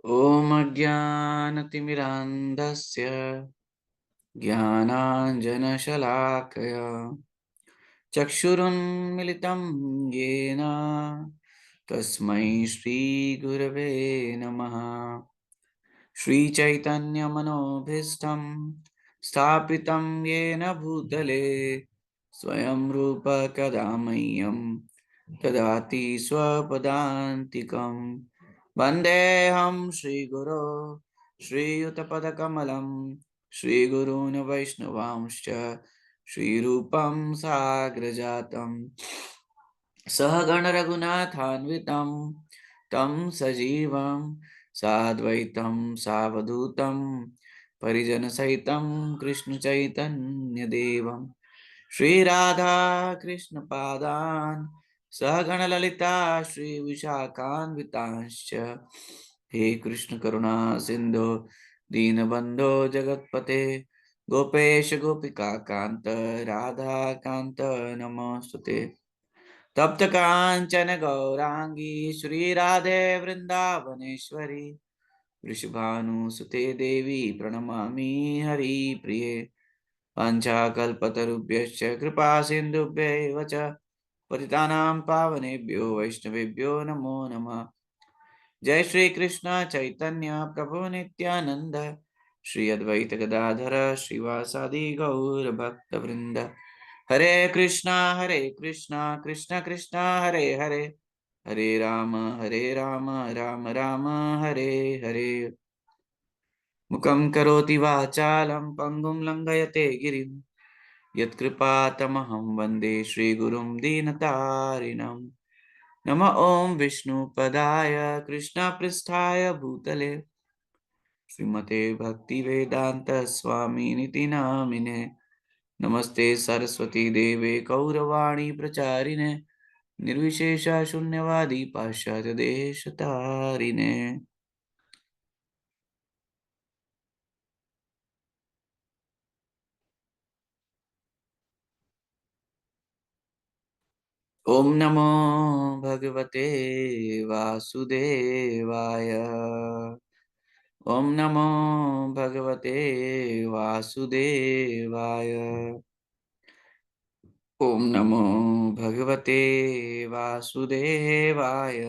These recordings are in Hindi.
ॐ अज्ञानतिमिरान्धस्य ज्ञानाञ्जनशलाकया चक्षुरुन्मिलितं येन तस्मै श्रीगुरवे नमः। श्रीचैतन्यमनोभीष्टं स्थापितं येन भूतले स्वयं रूप कदा मह्यं ददाति स्वपदान्तिकं। वन्देऽहं श्रीगुरो श्रीयुतपदकमलं श्रीगुरून् वैष्णवांश्च श्रीरूपं साग्रजातं सहगणरघुनाथान्वितं तं सजीवं साद्वैतं सावधूतं परिजनसहितं कृष्णचैतन्यदेवं श्रीराधा कृष्णपादान् सहगणललिता श्रीविशाखान्वितांश्च हे कृष्ण करुणा सिन्धो दीनबन्धो जगत्पते गोपेश गोपिका कान्त राधा कान्त नमोऽस्तुते। तप्त कांचन गौरांगी श्रीराधे वृंदावनेश्वरी वृषभानुसुते देवी प्रणमामि हरिप्रिये। वाञ्छाकल्पतरुभ्यश्च कृपा सिन्धुभ्यैव च पतितानां पावनेभ्यो वैष्णवेभ्यो नमो नमः। जय श्री कृष्ण चैतन्य प्रभु नित्यानंद श्री अद्वैत गदाधर श्रीवासादि गौर भक्त वृंद। हरे कृष्णा कृष्ण कृष्णा हरे हरे, हरे राम राम राम हरे हरे। मुखं करोति वाचालं पंगुं लंघयते गिरिं यत्कृपातमहं वन्दे श्रीगुरुं दीनतारिणम्। नमः ॐ विष्णुपदाय कृष्णपृष्ठाय भूतले श्रीमते भक्तिवेदांत स्वामिनिति नामिने। नमस्ते सरस्वती देवे गौरवाणी प्रचारिणे निर्विशेष शून्यवादी पाश्चात्य देश तारिणे। ओम नमो भगवते वासुदेवाय। ओम नमो भगवते वासुदेवाय। ओम नमो भगवते वासुदेवाय।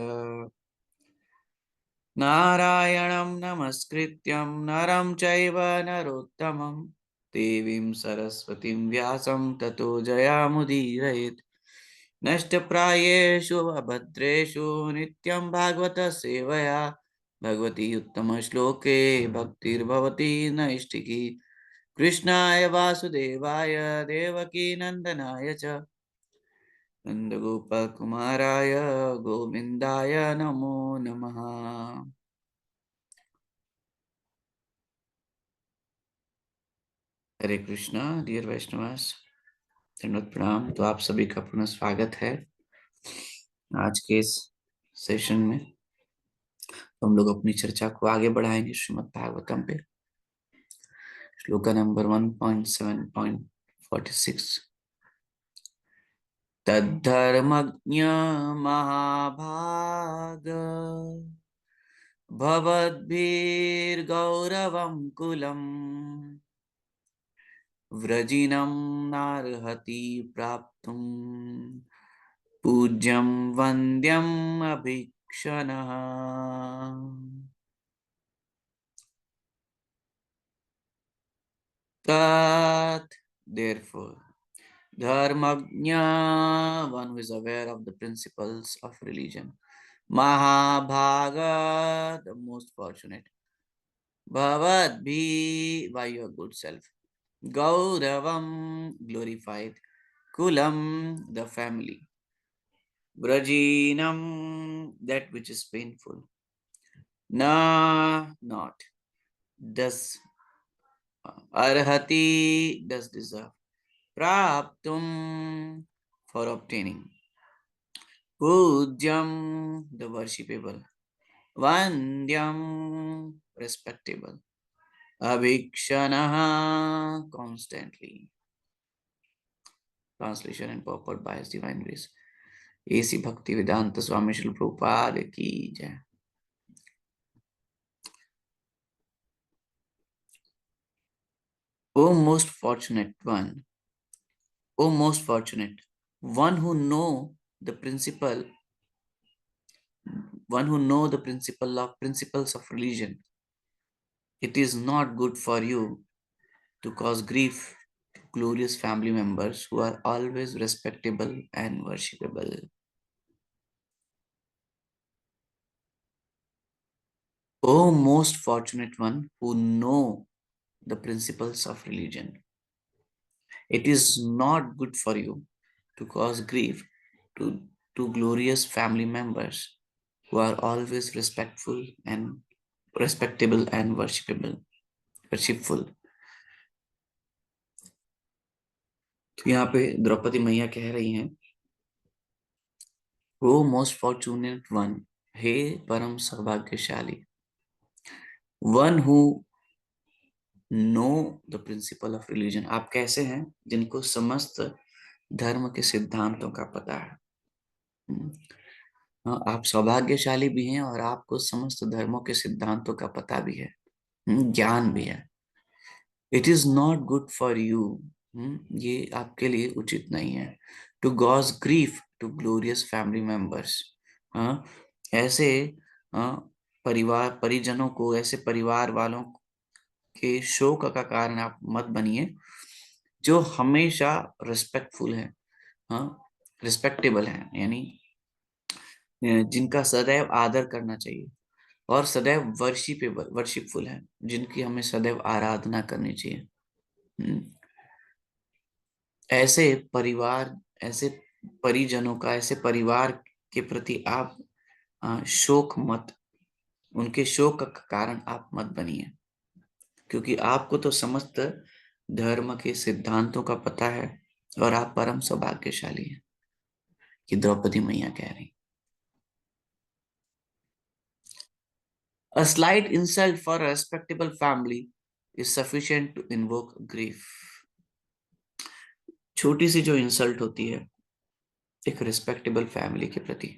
नारायणं नमस्कृत्यं नरं चैव नरोत्तमं देवीं सरस्वतीं व्यासं ततो जयामुदीरयेत्। नष्टप्रायेषु अभद्रेषु नित्यं भागवत सेवया भगवती उत्तमश्लोके भक्तिर्भवती नैष्टिकी। कृष्णाय वासुदेवाय देवकी नन्दनाय च नन्दगोपकुमाराय गोविन्दाय नमो नमः। हरे कृष्णा डियर वैष्णवास, दंडवत प्रणाम। तो आप सभी का पुनः स्वागत है आज के इस सेशन में। तो हम लोग अपनी चर्चा को आगे बढ़ाएंगे श्रीमद् भागवतम पे, श्लोका नंबर 1.7.46। तद्धर्मज्ञ महाभाग भवद्भिर्गौरवं कुलम् व्रजिनं नार्हति प्राप्तुम् पूज्यं वन्द्यम् अभीक्षणः। Tat, therefore, Dharmagnya, one who is aware of the principles of religion. Mahabhaga, the most fortunate. Bhavadbhi, by your good self. Gauravam, glorified. Kulam, the family. Brajinam, that which is painful. Na, not. Does. Arhati, does deserve. Praptum, for obtaining. Pujyam, the worshipable. Vandyam, respectable. Abhikshanaha, constantly. Translation and purport by His Divine Grace. A.C. Bhakti Vedanta Swami Srila Prabhupada ki jai. O most fortunate one, O most fortunate one who know the principle, one who know the principles of religion. It is not good for you to cause grief to glorious family members who are always respectable and worshipable. O most fortunate one who know the principles of religion. It is not good for you to cause grief to, to glorious family members who are always respectable and worshipful. तो यहाँ पे द्रौपदी मैया कह रही हैं, वो मोस्ट फॉर्चुनेट वन, हे परम सौभाग्यशाली, one who know the principle of religion. आप कैसे हैं जिनको समस्त धर्म के सिद्धांतों का पता है। हम्म, हाँ, आप सौभाग्यशाली भी हैं और आपको समस्त धर्मों के सिद्धांतों का पता भी है, ज्ञान भी है। It is not good for you, ये आपके लिए उचित नहीं है, to cause grief to glorious family members. हाँ, ऐसे हाँ, परिजनों को, ऐसे परिवार वालों के शोक का कारण आप मत बनिए जो हमेशा रिस्पेक्टफुल है, हाँ, रिस्पेक्टेबल है, यानी जिनका सदैव आदर करना चाहिए, और सदैव वर्शिपफुल है, जिनकी हमें सदैव आराधना करनी चाहिए। हम्म, ऐसे परिवार, ऐसे परिजनों का, ऐसे परिवार के प्रति आप शोक मत, उनके शोक का कारण आप मत बनिए, क्योंकि आपको तो समस्त धर्म के सिद्धांतों का पता है और आप परम सौभाग्यशाली हैं। कि द्रौपदी मैया कह रही। A slight insult for a respectable family is sufficient to invoke grief. छोटी सी जो इंसल्ट होती है एक रिस्पेक्टेबल फैमिली के प्रति,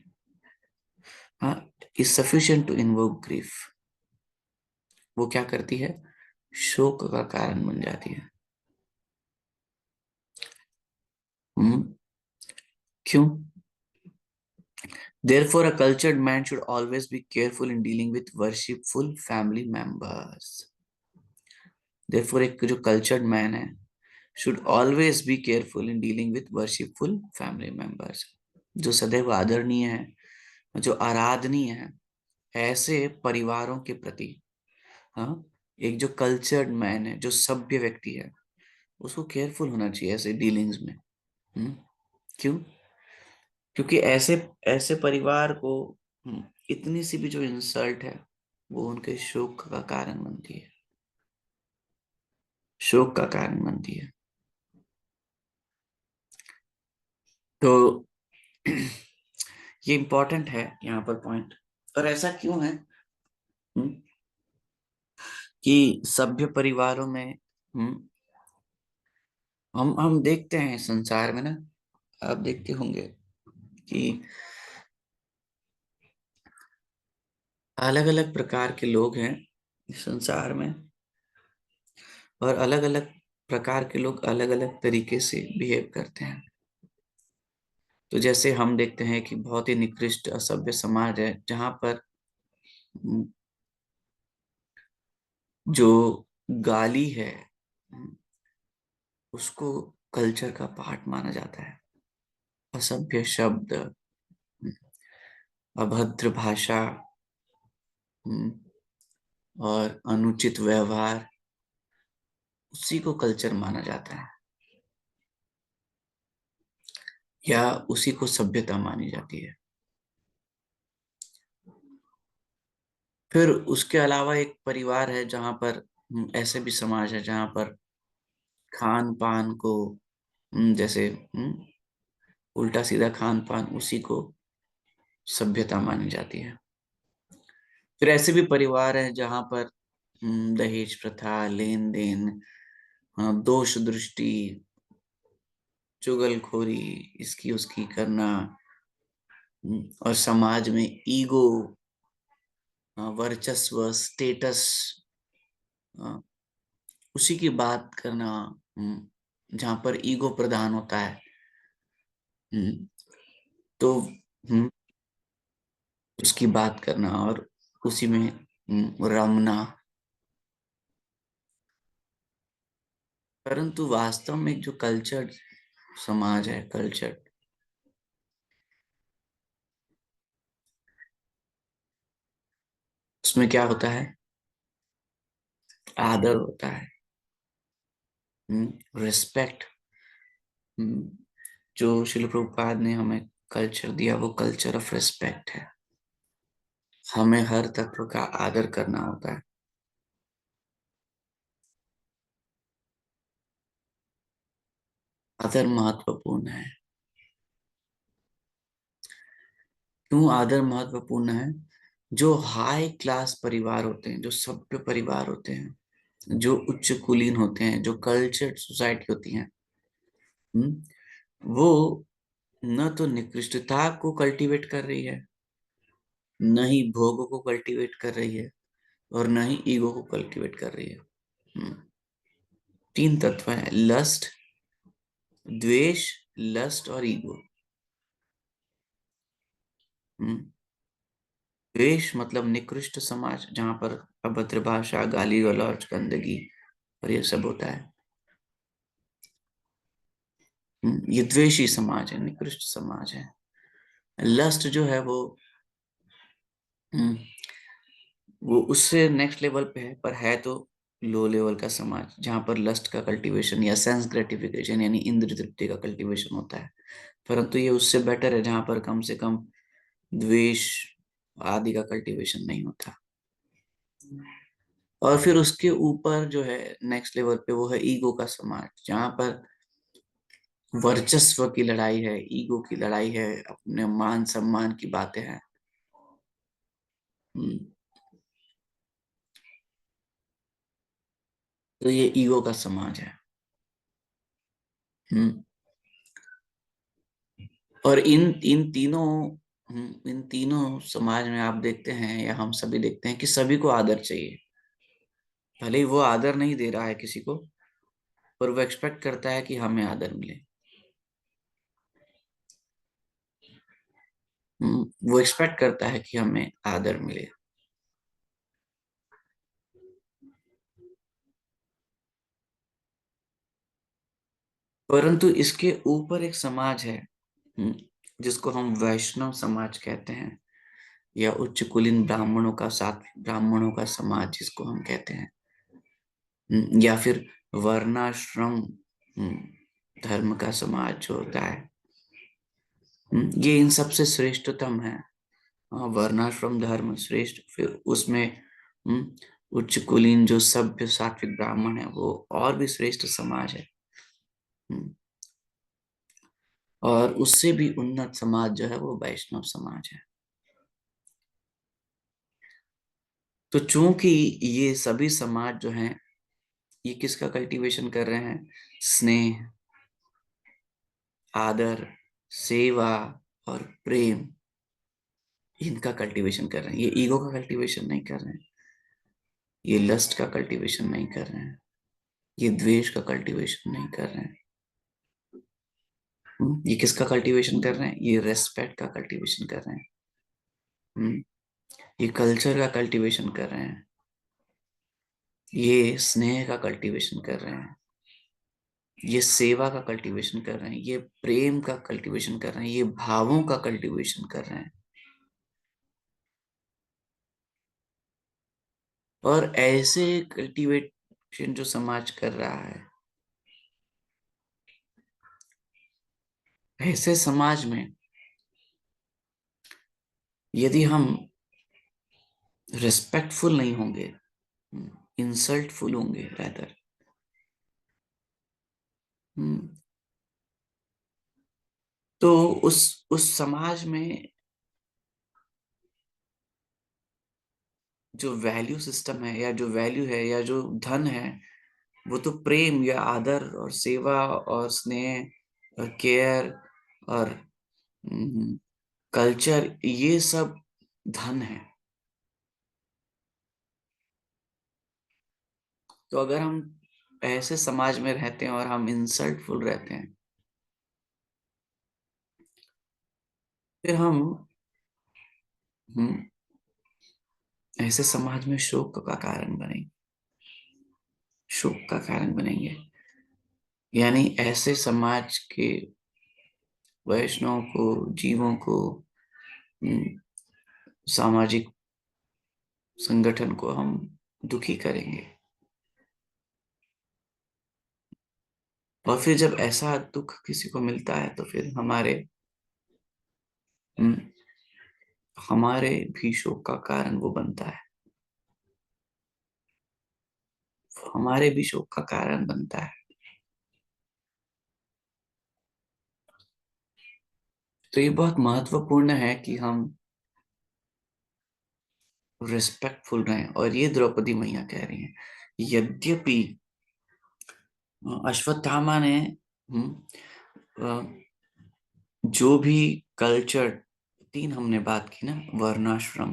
हाँ, is sufficient to invoke grief. वो क्या करती है, शोक का कारण बन जाती है। हम्म, क्यों? Therefore, a cultured man should always be careful in dealing with worshipful family members. Therefore, एक जो cultured man है should always be careful in dealing with worshipful family members. जो सदैव आदरणीय है, जो आराधनीय है, ऐसे परिवारों के प्रति, हाँ, एक जो कल्चर्ड मैन है, जो सभ्य व्यक्ति है, उसको केयरफुल होना चाहिए ऐसे डीलिंग्स में। क्यों? क्योंकि ऐसे ऐसे परिवार को इतनी सी भी जो इंसल्ट है वो उनके शोक का कारण बनती है, शोक का कारण बनती है। तो ये इंपॉर्टेंट है यहाँ पर पॉइंट। और ऐसा क्यों है कि सभ्य परिवारों में हम देखते हैं संसार में ना, आप देखते होंगे कि अलग अलग प्रकार के लोग हैं इस संसार में, और अलग अलग प्रकार के लोग अलग अलग तरीके से बिहेव करते हैं। तो जैसे हम देखते हैं कि बहुत ही निकृष्ट असभ्य समाज है जहां पर जो गाली है उसको कल्चर का पार्ट माना जाता है। असभ्य शब्द, अभद्र भाषा और अनुचित व्यवहार, उसी को कल्चर माना जाता है, या उसी को सभ्यता मानी जाती है। फिर उसके अलावा एक परिवार है जहां पर ऐसे भी समाज है जहां पर खान पान को जैसे उल्टा सीधा खान पान, उसी को सभ्यता मानी जाती है। फिर ऐसे भी परिवार है जहां पर दहेज प्रथा, लेन देन, दोष दृष्टि, चुगलखोरी, इसकी उसकी करना, और समाज में ईगो, वर्चस्व, स्टेटस, उसी की बात करना, जहां पर ईगो प्रधान होता है। हम्म, तो उसकी बात करना और उसी में रमना। परंतु वास्तव में जो कल्चर समाज है, कल्चर, उसमें क्या होता है? आदर होता है, रिस्पेक्ट। जो शिल प्रभुपाद ने हमें कल्चर दिया, वो कल्चर ऑफ रिस्पेक्ट है। हमें हर तत्व का आदर करना होता है। आदर महत्वपूर्ण है। क्यों आदर महत्वपूर्ण है? जो हाई क्लास परिवार होते हैं, जो सभ्य परिवार होते हैं, जो उच्च कुलीन होते हैं, जो कल्चर्ड सोसाइटी होती हैं, वो न तो निकृष्टता को कल्टीवेट कर रही है, न ही भोग को कल्टीवेट कर रही है, और न ही ईगो को कल्टीवेट कर रही है। हम्म, तीन तत्व हैं: लस्ट, द्वेष, लस्ट और ईगो। द्वेष मतलब निकृष्ट समाज, जहां पर अभद्र भाषा, गाली गलौज, गंदगी और ये सब होता है। ये द्वेषी समाज है, निकृष्ट समाज है। लस्ट जो है हम्म, वो उससे नेक्स्ट लेवल पे है, पर है तो लो लेवल का समाज, जहां पर लस्ट का कल्टीवेशन या सेंस ग्रेटिफिकेशन यानी इंद्रिय तृप्ति का कल्टीवेशन होता है। परंतु ये उससे बेटर है, जहां पर कम से कम द्वेष आदि का कल्टीवेशन नहीं होता। और फिर उसके ऊपर जो है नेक्स्ट लेवल पे, वो है ईगो का समाज, जहां पर वर्चस्व की लड़ाई है, ईगो की लड़ाई है, अपने मान सम्मान की बातें हैं। हम्म, तो ये ईगो का समाज है। हम्म, और इन तीनों समाज में आप देखते हैं, या हम सभी देखते हैं, कि सभी को आदर चाहिए। भले ही वो आदर नहीं दे रहा है किसी को, पर वो एक्सपेक्ट करता है कि हमें आदर मिले। वो एक्सपेक्ट करता है कि हमें आदर मिले। परंतु इसके ऊपर एक समाज है, हम्म, जिसको हम वैष्णव समाज कहते हैं, या उच्च कुलीन ब्राह्मणों का, सात्विक ब्राह्मणों का समाज जिसको हम कहते हैं, या फिर वर्णाश्रम धर्म का समाज जो होता है। ये इन सबसे श्रेष्ठतम है। वर्णाश्रम धर्म श्रेष्ठ, फिर उसमें उच्च कुलीन जो सभ्य सात्विक ब्राह्मण है, वो और भी श्रेष्ठ समाज है। हम्म, और उससे भी उन्नत समाज जो है वो वैष्णव समाज है। तो चूंकि ये सभी समाज जो हैं, ये किसका कल्टीवेशन कर रहे हैं? स्नेह, आदर, सेवा और प्रेम, इनका कल्टीवेशन कर रहे हैं। ये ईगो का कल्टीवेशन नहीं कर रहे हैं, ये लस्ट का कल्टीवेशन नहीं कर रहे हैं, ये द्वेष का कल्टीवेशन नहीं कर रहे हैं। ये किसका कल्टीवेशन कर रहे हैं? ये रेस्पेक्ट का कल्टीवेशन कर रहे हैं। हम्म, ये कल्चर का कल्टीवेशन कर रहे हैं, ये स्नेह का कल्टीवेशन कर रहे हैं, ये सेवा का कल्टीवेशन कर रहे हैं, ये प्रेम का कल्टीवेशन कर रहे हैं, ये भावों का कल्टीवेशन कर रहे हैं। और ऐसे कल्टीवेशन जो समाज कर रहा है, ऐसे समाज में यदि हम रिस्पेक्टफुल नहीं होंगे, इंसल्टफुल होंगे रादर, तो उस समाज में जो वैल्यू सिस्टम है, या जो वैल्यू है, या जो धन है, वो तो प्रेम या आदर और सेवा और स्नेह और केयर और कल्चर, ये सब धन है। तो अगर हम ऐसे समाज में रहते हैं और हम इंसल्टफुल रहते हैं, फिर हम ऐसे समाज में शोक का कारण बनेंगे, शोक का कारण बनेंगे। यानी ऐसे समाज के वैष्णव को, जीवों को, हम्म, सामाजिक संगठन को हम दुखी करेंगे। और फिर जब ऐसा दुख किसी को मिलता है तो फिर हम्म, हमारे भी शोक का कारण वो बनता है, हमारे भी शोक का कारण बनता है। तो ये बहुत महत्वपूर्ण है कि हम रिस्पेक्टफुल रहें। और ये द्रौपदी मैया कह रही हैं, यद्यपि अश्वत्थामा ने जो भी कल्चर, तीन हमने बात की ना, वर्णाश्रम,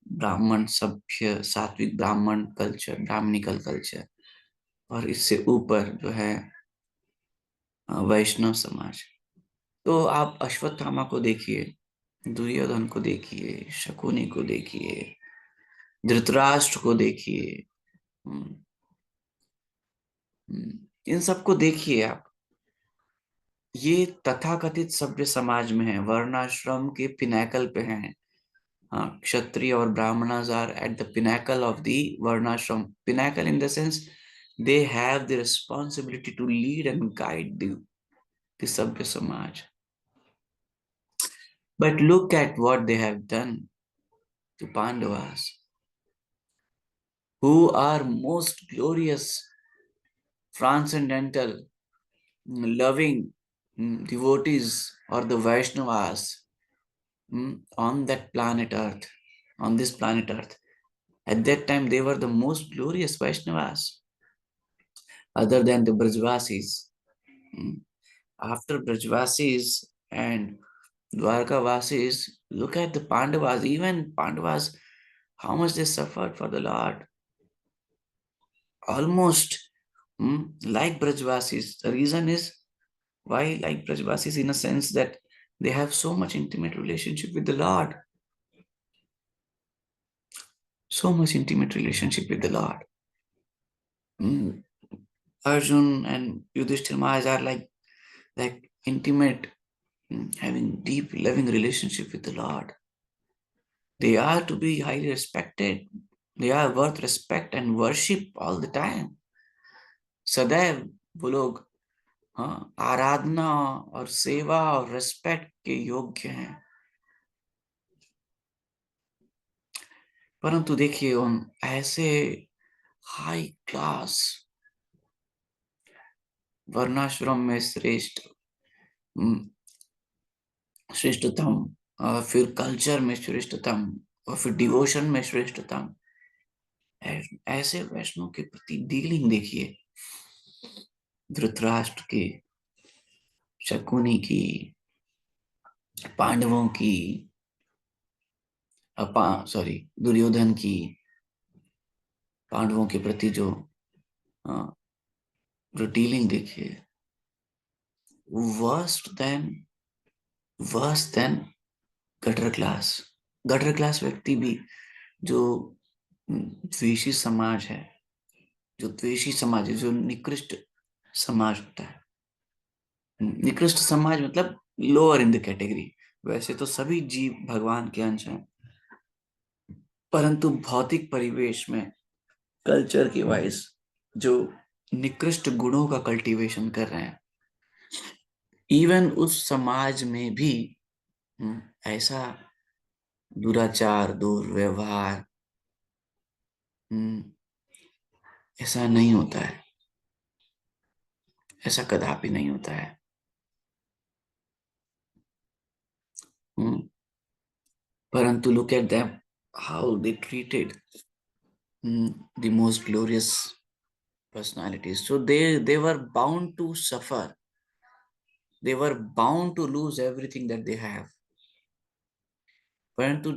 ब्राह्मण सभ्य सात्विक ब्राह्मण कल्चर, ब्राह्मणिकल कल्चर, और इससे ऊपर जो है वैष्णव समाज। तो आप अश्वत्थामा को देखिए, दुर्योधन को देखिए, शकुनी को देखिए, धृतराष्ट्र को देखिए, हम्म, इन सबको देखिए आप। ये तथाकथित सभ्य समाज में है, वर्णाश्रम के पिनाकल पे हैं। हाँ, क्षत्रिय और brahmanas are at the pinnacle of the varnashram. Pinnacle in the sense they have the responsibility to lead and guide the Sabya Samaj. But look at what they have done to Pandavas, who are most glorious, transcendental, loving devotees or the Vaishnavas on that planet Earth, on this planet Earth. At that time, they were the most glorious Vaishnavas, other than the Brajvasis. Mm. After Brajvasis and Dwarkavasis, look at the Pandavas. Even Pandavas, how much they suffered for the Lord. Almost like Brajvasis. The reason is why like Brajvasis, in a sense that they have so much intimate relationship with the Lord. So much intimate relationship with the Lord. Arjun and Yudhishthir Maharaj are like intimate, having deep, loving relationship with the Lord. They are to be highly respected. They are worth respect and worship all the time. सदैव वो लोग, हाँ, आराधना और सेवा और रेस्पेक्ट के योग्य हैं। परंतु देखिए उन ऐसे हाई क्लास वर्णाश्रम में श्रेष्ठतम, और फिर कल्चर में श्रेष्ठतम, और फिर डिवोशन में श्रेष्ठतम, ऐसे वैष्णव के प्रति डीलिंग देखिए, धृतराष्ट्र की, शकुनी की, पांडवों की, दुर्योधन की, पांडवों के प्रति जो डीलिंग देखिए, worst then worst then gutter class. Gutter class व्यक्ति भी, जो द्वेषी समाज है, जो द्वेषी समाज है, जो निकृष्ट समाज होता है, निकृष्ट समाज मतलब लोअर इन द कैटेगरी। वैसे तो सभी जीव भगवान के अंश हैं, परंतु भौतिक परिवेश में कल्चर की वाइज जो निकृष्ट गुणों का कल्टीवेशन कर रहे हैं, इवन उस समाज में भी ऐसा दुराचार, दुर्व्यवहार ऐसा नहीं होता है, ऐसा कदापि नहीं होता है। परंतु look at them, how they treated the most glorious personalities. So they were bound to suffer. They were bound to lose everything that they have. परंतु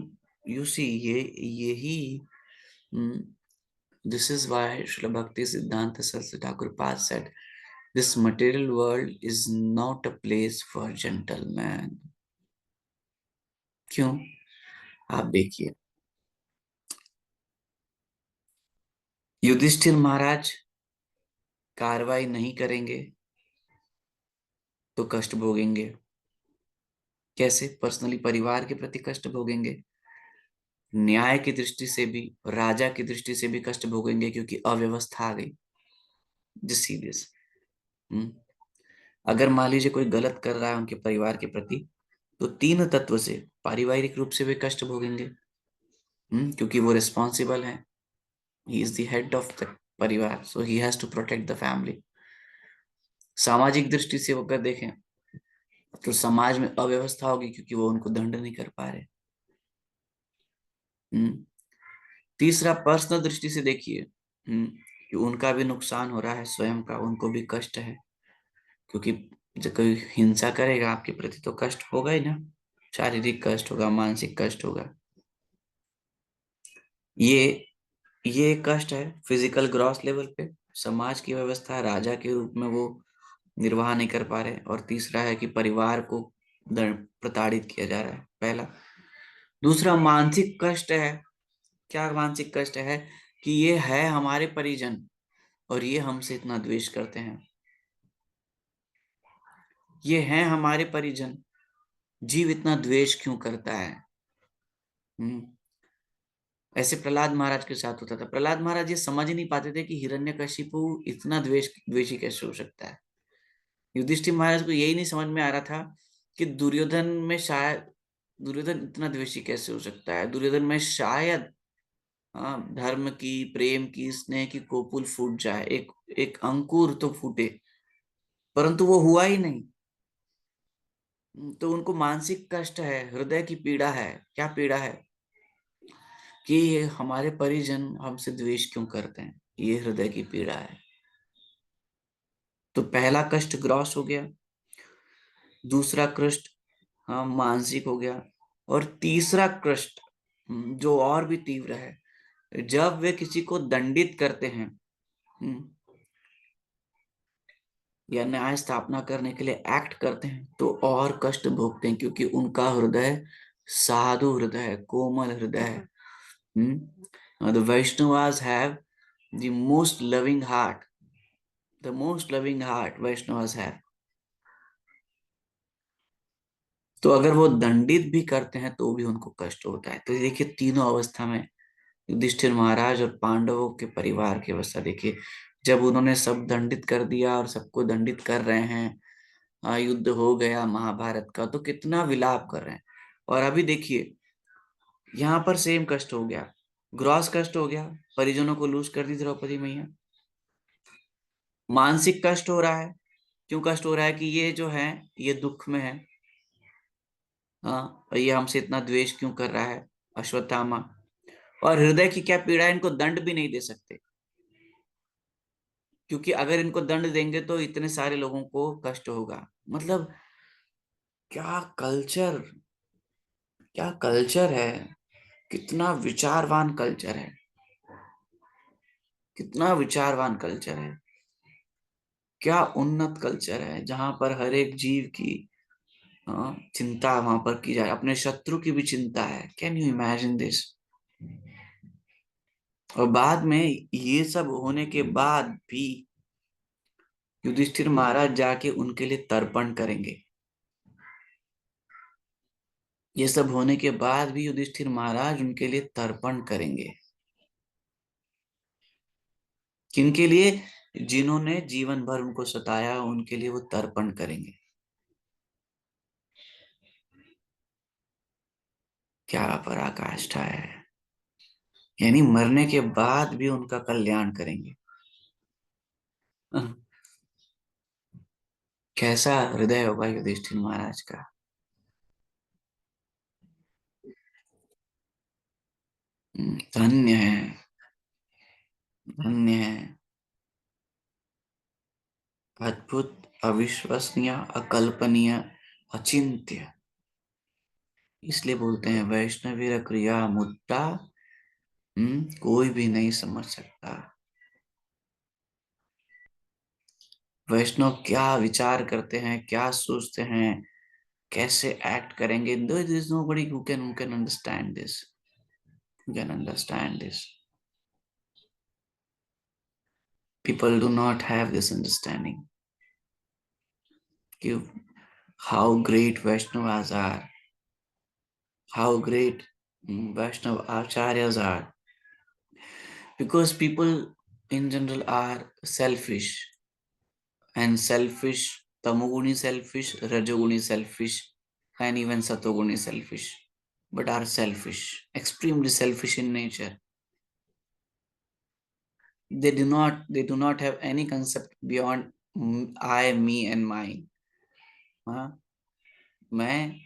you see, यही This is why Srila Bhakti Siddhanta Saraswati Thakur Pad said, this material world is not a place for gentlemen. क्यों? आप देखिए, युधिष्ठिर महाराज कार्रवाई नहीं करेंगे तो कष्ट भोगेंगे। कैसे? पर्सनली परिवार के प्रति कष्ट भोगेंगे, न्याय की दृष्टि से भी, राजा की दृष्टि से भी कष्ट भोगेंगे, क्योंकि अव्यवस्था आ गई। Just see this. अगर मान लीजिए कोई गलत कर रहा है उनके परिवार के प्रति, तो तीन तत्व से पारिवारिक रूप से भी कष्ट भोगेंगे। क्योंकि वो रिस्पॉन्सिबल है, he is the head of the परिवार, so he has to protect the family. सामाजिक दृष्टि से अगर देखें तो समाज में अव्यवस्था होगी, क्योंकि वो उनको दंड नहीं कर पा रहे। तीसरा, पर्सनल दृष्टि से देखिए, कि उनका भी नुकसान हो रहा है, स्वयं का, उनको भी कष्ट है, क्योंकि जब कोई हिंसा करेगा आपके प्रति तो कष्ट होगा ही ना, शारीरिक कष्ट होगा, मानसिक कष्ट होगा। ये ये कष्ट है फिजिकल ग्रॉस लेवल पे, समाज की व्यवस्था राजा के रूप में वो निर्वाह नहीं कर पा रहे। और तीसरा है कि परिवार को प्रताड़ित किया जा रहा है, पहला। दूसरा, मानसिक कष्ट है। क्या मानसिक कष्ट है? कि ये है हमारे परिजन और ये हमसे इतना द्वेष करते हैं। ये हैं हमारे परिजन, जीव इतना द्वेष क्यों करता है? हम्म ऐसे प्रहलाद महाराज के साथ होता था। प्रहलाद महाराज ये समझ ही नहीं पाते थे कि हिरण्यकशिपु इतना द्वेषी कैसे हो सकता है। युधिष्ठिर महाराज को यही नहीं समझ में आ रहा था कि दुर्योधन में शायद, दुर्योधन इतना द्वेषी कैसे हो सकता है, दुर्योधन में शायद धर्म की, प्रेम की, स्नेह की कोपुल फूट जाए, एक एक अंकुर तो फूटे, परंतु वो हुआ ही नहीं। तो उनको मानसिक कष्ट है, हृदय की पीड़ा है। क्या पीड़ा है? कि हमारे परिजन हमसे द्वेष क्यों करते हैं, ये हृदय की पीड़ा है। तो पहला कष्ट ग्रॉस हो गया, दूसरा कष्ट मानसिक हो गया, और तीसरा कष्ट जो और भी तीव्र है, जब वे किसी को दंडित करते हैं या न्याय स्थापना करने के लिए एक्ट करते हैं, तो और कष्ट भोगते हैं, क्योंकि उनका हृदय साधु हृदय है, कोमल हृदय है। The Vaishnavas have the most loving heart, the most loving heart Vaishnavas have. तो अगर वो दंडित भी करते हैं तो भी उनको कष्ट होता है। तो देखिए, तीनों अवस्था में युधिष्ठिर महाराज और पांडवों के परिवार की अवस्था देखिए। जब उन्होंने सब दंडित कर दिया और सबको दंडित कर रहे हैं, युद्ध हो गया महाभारत का, तो कितना विलाप कर रहे हैं। और अभी देखिए, यहाँ पर सेम कष्ट हो गया, ग्रॉस कष्ट हो गया, परिजनों को लूज कर दी द्रौपदी मैया। मानसिक कष्ट हो रहा है। क्यों कष्ट हो रहा है? कि ये जो है ये दुख में है, हाँ, और ये हमसे इतना द्वेष क्यों कर रहा है, अश्वत्थामा। और हृदय की क्या पीड़ा है, इनको दंड भी नहीं दे सकते, क्योंकि अगर इनको दंड देंगे तो इतने सारे लोगों को कष्ट होगा। मतलब क्या कल्चर, क्या कल्चर है, कितना विचारवान कल्चर है, कितना विचारवान कल्चर है, क्या उन्नत कल्चर है, जहां पर हर एक जीव की चिंता वहां पर की जाए, अपने शत्रु की भी चिंता है। Can you imagine this? और बाद में ये सब होने के बाद भी युधिष्ठिर महाराज जाके उनके लिए तर्पण करेंगे। ये सब होने के बाद भी युधिष्ठिर महाराज उनके लिए तर्पण करेंगे। किनके लिए? जिन्होंने जीवन भर उनको सताया, उनके लिए वो तर्पण करेंगे। क्या पराकाष्ठा है! यानी मरने के बाद भी उनका कल्याण करेंगे। कैसा हृदय होगा युधिष्ठिर महाराज का! धन्य है, धन्य है। अद्भुत, अविश्वसनीय, अकल्पनीय, अचिंत्य। इसलिए बोलते हैं वैष्णवीर क्रिया मुद्दा कोई भी नहीं समझ सकता। वैष्णव क्या विचार करते हैं, क्या सोचते हैं, कैसे एक्ट करेंगे, there is nobody who can understand this, who can understand this. People do not have this understanding. कि how great Vaishnavas are, how great Vaishnav Acharyas are, because people in general are selfish, and selfish, tamoguni selfish, rajoguni selfish, and even satoguni selfish, but are selfish, extremely selfish in nature. They do not have any concept beyond I, me, and mine. हाँ, मैं,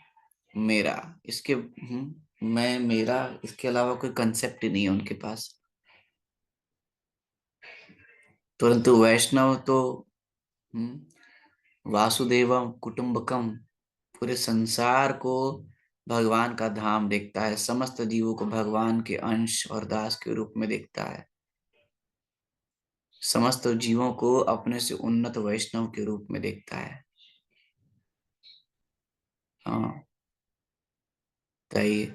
मेरा, इसके मैं, मेरा, इसके अलावा कोई कंसेप्ट ही नहीं है उनके पास। परंतु वैष्णव तो वासुदेवम कुटुंबकम, पूरे संसार को भगवान का धाम देखता है, समस्त जीवों को भगवान के अंश और दास के रूप में देखता है, समस्त जीवों को अपने से उन्नत वैष्णव के रूप में देखता है। हाँ, बताइए,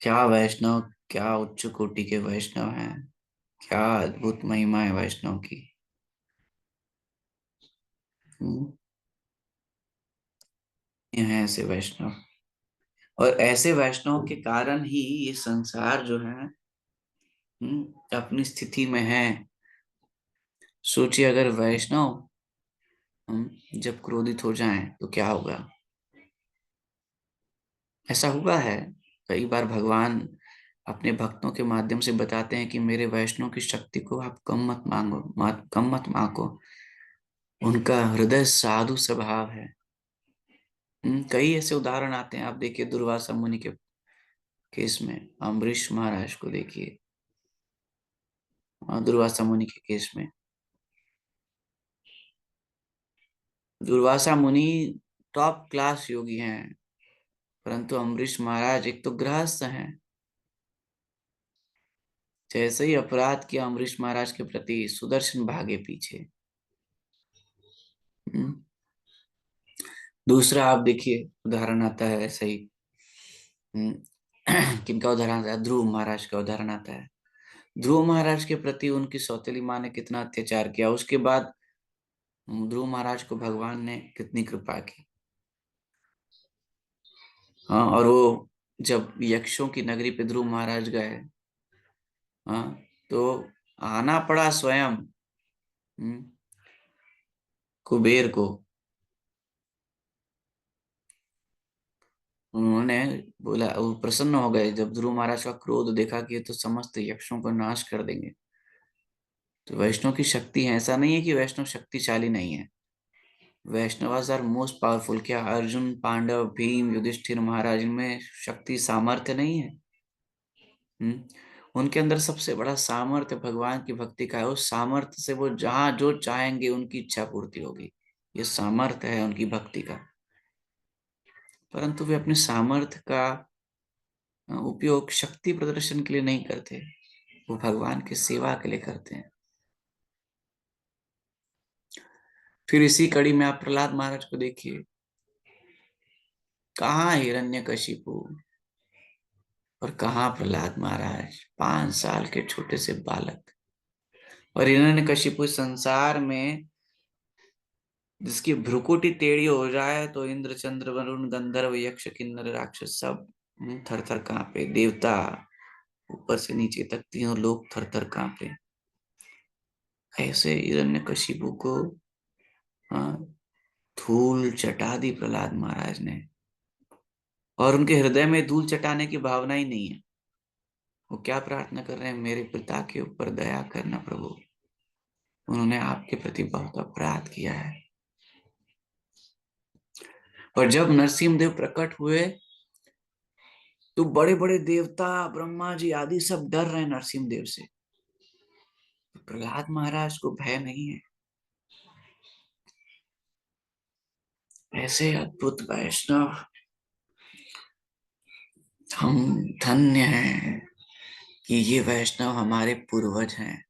क्या वैष्णव, क्या उच्च कोटि के वैष्णव हैं, क्या अद्भुत महिमा है वैष्णव की। हम्म, ये हैं ऐसे वैष्णव, और ऐसे वैष्णव के कारण ही ये संसार जो है अपनी स्थिति में है। सोचिए, अगर वैष्णव जब क्रोधित हो जाएं तो क्या होगा। ऐसा हुआ है, कई बार भगवान अपने भक्तों के माध्यम से बताते हैं कि मेरे वैष्णव की शक्ति को आप कम मत मांगो, कम मत मांगो, उनका हृदय साधु स्वभाव है। कई ऐसे उदाहरण आते हैं, आप देखिए दुर्वासा मुनि के केस में, अम्बरीश महाराज को देखिए, दुर्वासा मुनि के केस में। दुर्वासा मुनि टॉप क्लास योगी हैं, परंतु अम्बरीश महाराज एक तो गृहस्थ हैं। जैसे ही अपराध किया अम्बरीश महाराज के प्रति, सुदर्शन भागे पीछे। हम्म। दूसरा आप देखिए उदाहरण आता है ऐसे ही, किनका उदाहरण आता है, ध्रुव महाराज का उदाहरण आता है। ध्रुव महाराज के प्रति उनकी सौतेली माँ ने कितना अत्याचार किया, उसके बाद ध्रुव महाराज को भगवान ने कितनी कृपा की। हाँ, और वो जब यक्षों की नगरी पे ध्रुव महाराज गए, हाँ, तो आना पड़ा स्वयं कुबेर को। उन्होंने बोला, वो प्रसन्न हो गए जब ध्रुव महाराज का क्रोध देखा कि ये तो समस्त यक्षों को नाश कर देंगे। तो वैष्णव की शक्ति है, ऐसा नहीं है कि वैष्णव शक्तिशाली नहीं है। Vaishnavas are most powerful. क्या अर्जुन, पांडव, भीम, युधिष्ठिर महाराज, इनमें शक्ति सामर्थ्य नहीं है? हम्म उनके अंदर सबसे बड़ा सामर्थ्य भगवान की भक्ति का है। उस सामर्थ्य से वो जहां जो चाहेंगे उनकी इच्छा पूर्ति होगी। ये सामर्थ्य है उनकी भक्ति का। परंतु वे अपने सामर्थ्य का उपयोग शक्ति प्रदर्शन के लिए नहीं करते, वो भगवान की सेवा के लिए करते हैं। फिर इसी कड़ी में आप प्रहलाद महाराज को देखिए, कहाँ हिरण्यकशिपु और कहाँ प्रहलाद महाराज, 5 साल के छोटे से बालक। और हिरण्यकशिपु संसार में जिसकी भ्रुकुटी टेढ़ी हो जाए तो इंद्र, चंद्र, वरुण, गंधर्व, यक्ष, किन्नर, राक्षस सब थर थर कांपे। देवता ऊपर से नीचे तक तीनों लोग थर थर कांपे। ऐसे हिरण्यकशिपु को धूल चटा दी प्रहलाद महाराज ने, और उनके हृदय में धूल चटाने की भावना ही नहीं है। वो क्या प्रार्थना कर रहे हैं, मेरे पिता के ऊपर दया करना प्रभु, उन्होंने आपके प्रति बहुत अपराध किया है। और जब नरसिंहदेव प्रकट हुए तो बड़े बड़े देवता, ब्रह्मा जी आदि सब डर रहे हैं नरसिंहदेव से। प्रहलाद महाराज को भय नहीं है। ऐसे अद्भुत वैष्णव हम धन्य हैं, कि ये वैष्णव हमारे पूर्वज हैं,